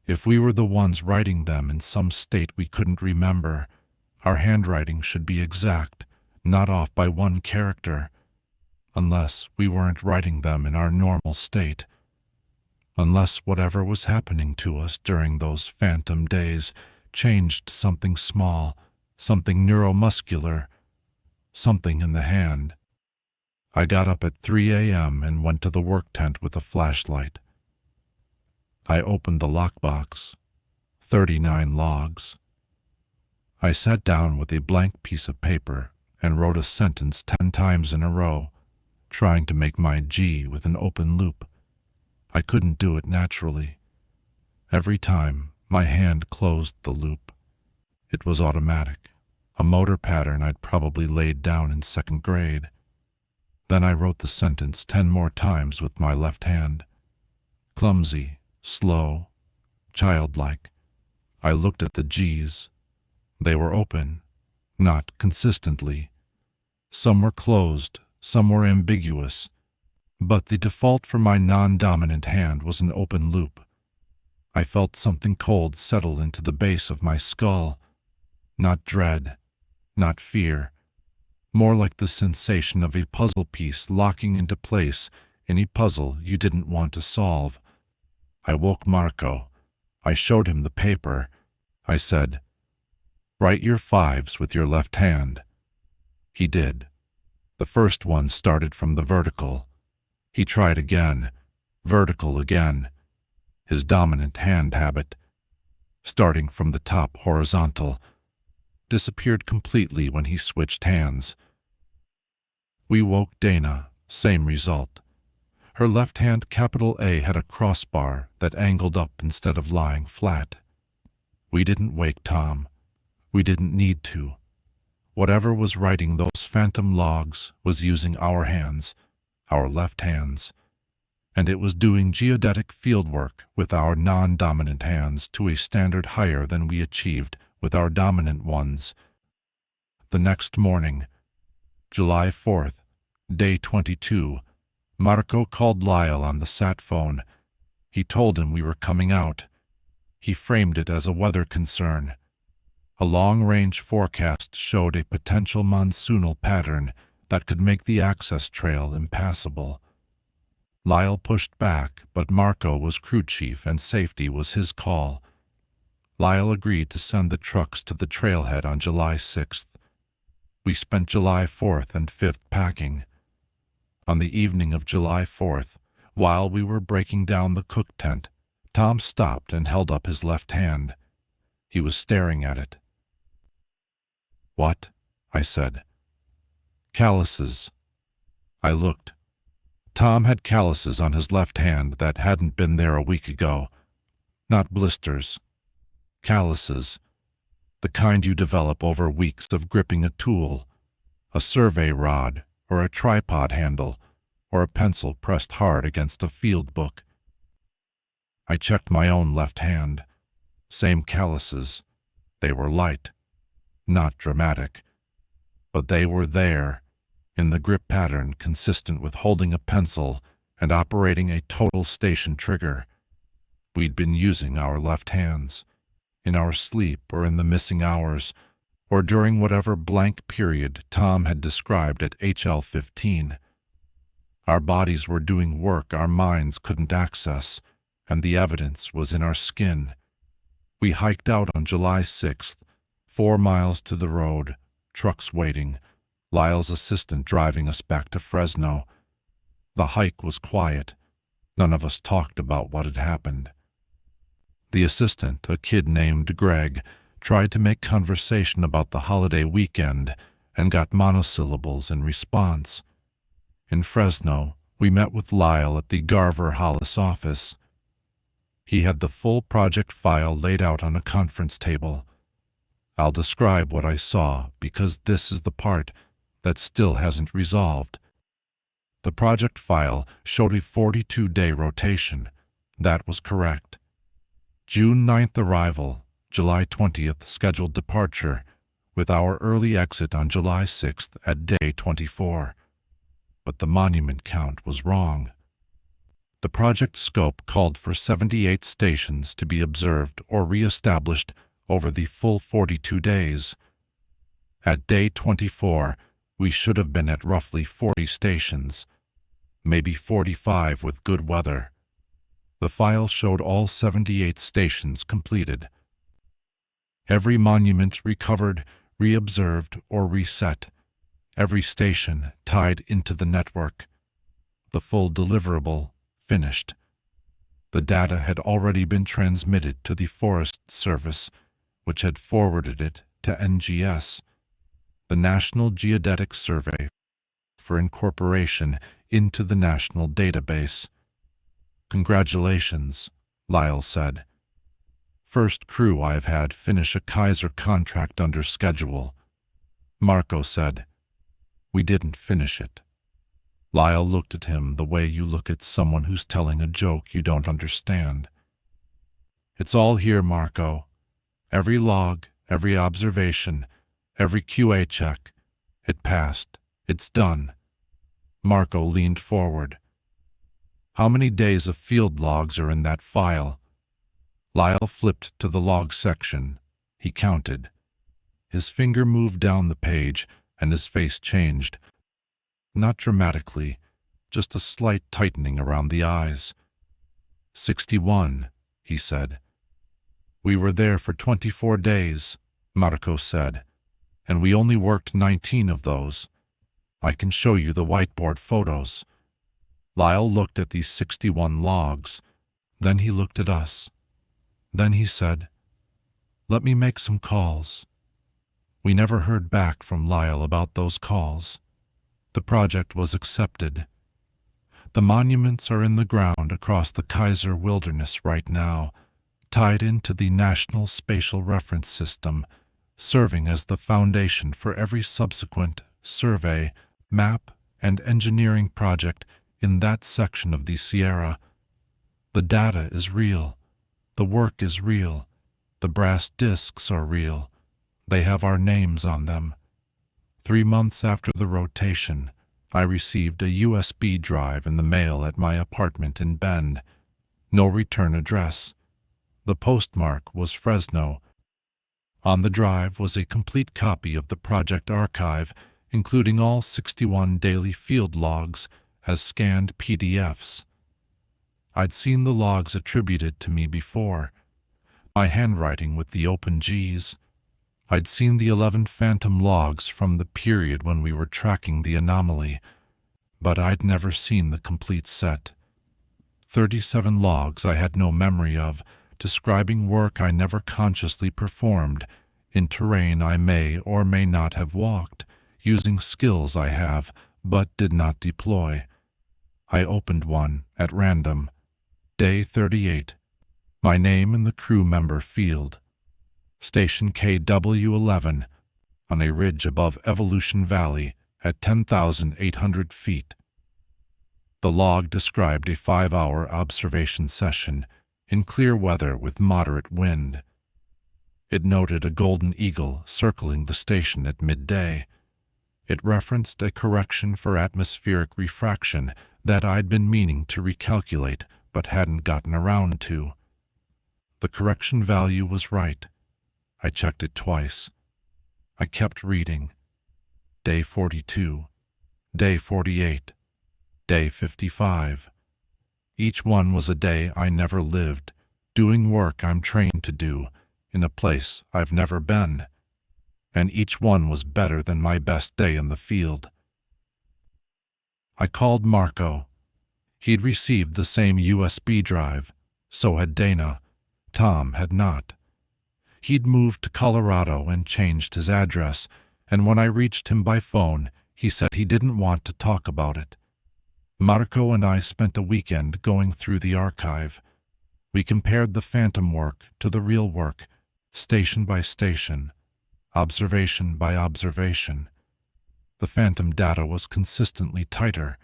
If we were the ones writing them in some state we couldn't remember, our handwriting should be exact, not off by 1 character, unless we weren't writing them in our normal state. Unless whatever was happening to us during those phantom days changed something small, something neuromuscular, something in the hand. I got up at 3 a.m. and went to the work tent with a flashlight. I opened the lockbox. 39 logs. I sat down with a blank piece of paper and wrote a sentence 10 times in a row, trying to make my G with an open loop. I couldn't do it naturally. Every time, my hand closed the loop. It was automatic, a motor pattern I'd probably laid down in 2nd grade. Then I wrote the sentence 10 more times with my left hand. Clumsy, slow, childlike. I looked at the G's. They were open, not consistently. Some were closed, some were ambiguous, but the default for my non-dominant hand was an open loop. I felt something cold settle into the base of my skull. Not dread, not fear, more like the sensation of a puzzle piece locking into place in a puzzle you didn't want to solve. I woke Marco. I showed him the paper. I said, "Write your 5s with your left hand." He did. The first one started from the vertical. He tried again, vertical again. His dominant hand habit, starting from the top horizontal, disappeared completely when he switched hands. We woke Dana, same result. Her left hand capital A had a crossbar that angled up instead of lying flat. We didn't wake Tom. We didn't need to. Whatever was writing those phantom logs was using our hands, our left hands, and it was doing geodetic fieldwork with our non-dominant hands to a standard higher than we achieved with our dominant ones. The next morning, July 4th, day 22, Marco called Lyle on the sat phone. He told him we were coming out. He framed it as a weather concern. A long-range forecast showed a potential monsoonal pattern that could make the access trail impassable. Lyle pushed back, but Marco was crew chief and safety was his call. Lyle agreed to send the trucks to the trailhead on July 6th. We spent July 4th and 5th packing. On the evening of July 4th, while we were breaking down the cook tent, Tom stopped and held up his left hand. He was staring at it. "What?" I said. "Calluses." I looked. Tom had calluses on his left hand that hadn't been there a week ago. Not blisters. Calluses. The kind you develop over weeks of gripping a tool, a survey rod, or a tripod handle, or a pencil pressed hard against a field book. I checked my own left hand. Same calluses. They were light, not dramatic, but they were there, in the grip pattern consistent with holding a pencil and operating a total station trigger. We'd been using our left hands, in our sleep or in the missing hours, or during whatever blank period Tom had described at HL-15. Our bodies were doing work our minds couldn't access, and the evidence was in our skin. We hiked out on July 6th, 4 miles to the road, trucks waiting, Lyle's assistant driving us back to Fresno. The hike was quiet. None of us talked about what had happened. The assistant, a kid named Greg, tried to make conversation about the holiday weekend and got monosyllables in response. In Fresno, we met with Lyle at the Garver Hollis office. He had the full project file laid out on a conference table. I'll describe what I saw because this is the part that still hasn't resolved. The project file showed a 42-day rotation. That was correct. June 9th arrival, July 20th scheduled departure, with our early exit on July 6th at day 24. But the monument count was wrong. The project scope called for 78 stations to be observed or re-established over the full 42 days. At day 24, we should have been at roughly 40 stations, maybe 45 with good weather. The file showed all 78 stations completed. Every monument recovered, re-observed, or reset. Every station tied into the network. The full deliverable finished. The data had already been transmitted to the Forest Service, which had forwarded it to NGS, the National Geodetic Survey, for incorporation into the national database. "Congratulations," Lyle said. "First crew I've had finish a Kaiser contract under schedule." Marco said, "We didn't finish it." Lyle looked at him the way you look at someone who's telling a joke you don't understand. It's all here, Marco. Every log, every observation, every QA check. It passed. It's done. Marco leaned forward. How many days of field logs are in that file? Lyle flipped to the log section. He counted. His finger moved down the page, and his face changed. Not dramatically, just a slight tightening around the eyes. 61, he said. We were there for 24 days, Marco said, and we only worked 19 of those. I can show you the whiteboard photos. Lyle looked at these 61 logs. Then he looked at us. Then he said, "Let me make some calls." We never heard back from Lyle about those calls. The project was accepted. The monuments are in the ground across the Kaiser Wilderness right now, tied into the National Spatial Reference System, serving as the foundation for every subsequent survey, map, and engineering project in that section of the Sierra. The data is real. The work is real. The brass discs are real. They have our names on them. 3 months after the rotation, I received a USB drive in the mail at my apartment in Bend. No return address. The postmark was Fresno. On the drive was a complete copy of the project archive, including all 61 daily field logs as scanned PDFs. I'd seen the logs attributed to me before. My handwriting with the open G's. I'd seen the 11 phantom logs from the period when we were tracking the anomaly, but I'd never seen the complete set. 37 logs I had no memory of, describing work I never consciously performed, in terrain I may or may not have walked, using skills I have, but did not deploy. I opened one, at random. Day 38. My name in the crew member field. Station KW11, on a ridge above Evolution Valley at 10,800 feet. The log described a 5-hour observation session in clear weather with moderate wind. It noted a golden eagle circling the station at midday. It referenced a correction for atmospheric refraction that I'd been meaning to recalculate but hadn't gotten around to. The correction value was right. I checked it twice. I kept reading. Day 42, Day 48, Day 55. Each one was a day I never lived, doing work I'm trained to do, in a place I've never been. And each one was better than my best day in the field. I called Marco. He'd received the same USB drive. So had Dana. Tom had not. He'd moved to Colorado and changed his address, and when I reached him by phone, he said he didn't want to talk about it. Marco and I spent a weekend going through the archive. We compared the phantom work to the real work, station by station, observation by observation. The phantom data was consistently tighter.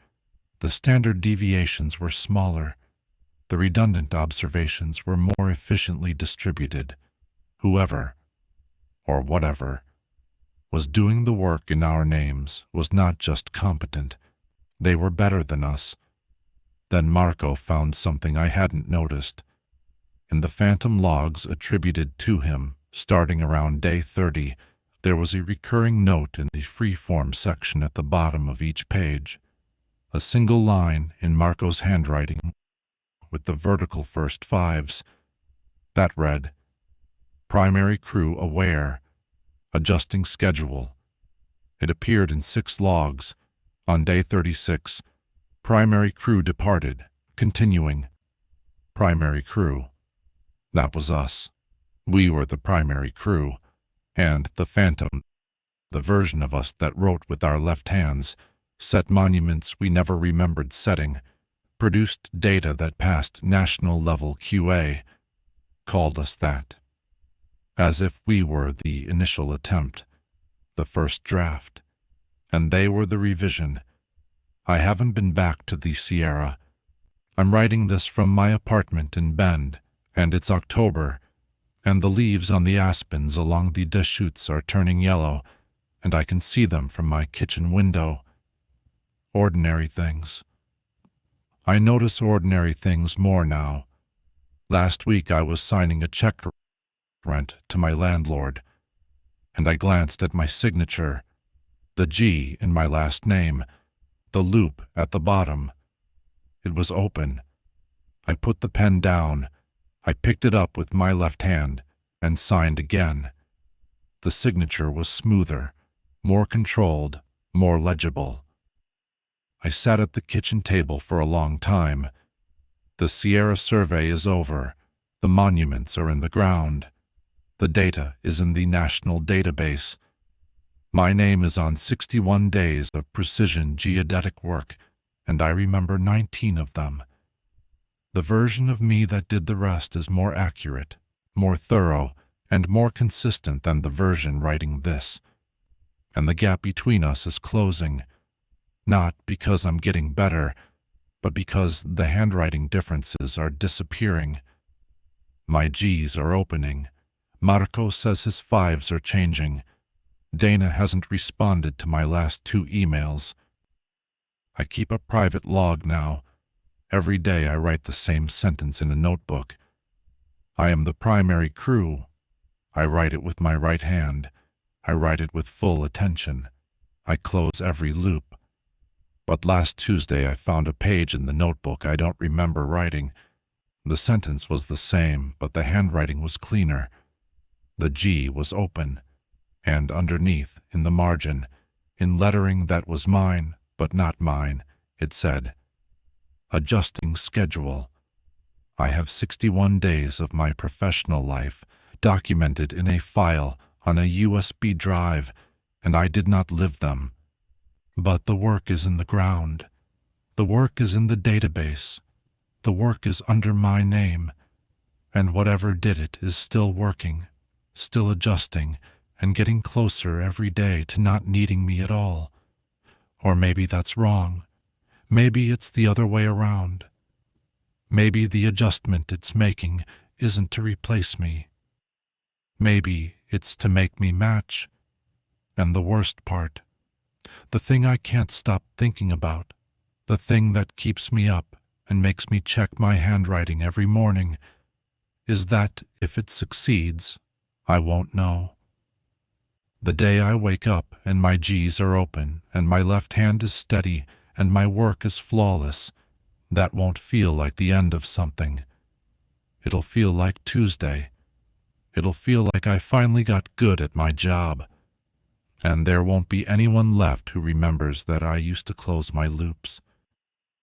The standard deviations were smaller. The redundant observations were more efficiently distributed. Whoever, or whatever, was doing the work in our names was not just competent. They were better than us. Then Marco found something I hadn't noticed. In the phantom logs attributed to him, starting around day 30, there was a recurring note in the freeform section at the bottom of each page. A single line in Marco's handwriting, with the vertical first fives. That read, "Primary crew aware. Adjusting schedule." It appeared in 6 logs. On day 36, primary crew departed, continuing. Primary crew. That was us. We were the primary crew, and the phantom, the version of us that wrote with our left hands, set monuments we never remembered setting, produced data that passed national-level QA, called us that. As if we were the initial attempt, the first draft, and they were the revision. I haven't been back to the Sierra. I'm writing this from my apartment in Bend, and it's October, and the leaves on the aspens along the deschutes are turning yellow, and I can see them from my kitchen window. Ordinary things. I notice ordinary things more now. Last week I was signing a check for rent to my landlord, and I glanced at my signature, the G in my last name, the loop at the bottom. It was open. I put the pen down. I picked it up with my left hand and signed again. The signature was smoother, more controlled, more legible. I sat at the kitchen table for a long time. The Sierra survey is over. The monuments are in the ground. The data is in the national database. My name is on 61 days of precision geodetic work, and I remember 19 of them. The version of me that did the rest is more accurate, more thorough, and more consistent than the version writing this. And the gap between us is closing, not because I'm getting better, but because the handwriting differences are disappearing. My G's are opening. Marco says his 5s are changing. Dana hasn't responded to my last 2 emails. I keep a private log now. Every day I write the same sentence in a notebook. I am the primary crew. I write it with my right hand. I write it with full attention. I close every loop. But last Tuesday I found a page in the notebook I don't remember writing. The sentence was the same, but the handwriting was cleaner. The G was open, and underneath, in the margin, in lettering that was mine, but not mine, it said, "Adjusting schedule." I have 61 days of my professional life documented in a file on a USB drive, and I did not live them. But the work is in the ground. The work is in the database. The work is under my name, and whatever did it is still working, still adjusting, and getting closer every day to not needing me at all. Or maybe that's wrong. Maybe it's the other way around. Maybe the adjustment it's making isn't to replace me. Maybe it's to make me match. And the worst part, the thing I can't stop thinking about, the thing that keeps me up and makes me check my handwriting every morning, is that if it succeeds, I won't know. The day I wake up and my G's are open and my left hand is steady and my work is flawless, that won't feel like the end of something. It'll feel like Tuesday. It'll feel like I finally got good at my job. And there won't be anyone left who remembers that I used to close my loops.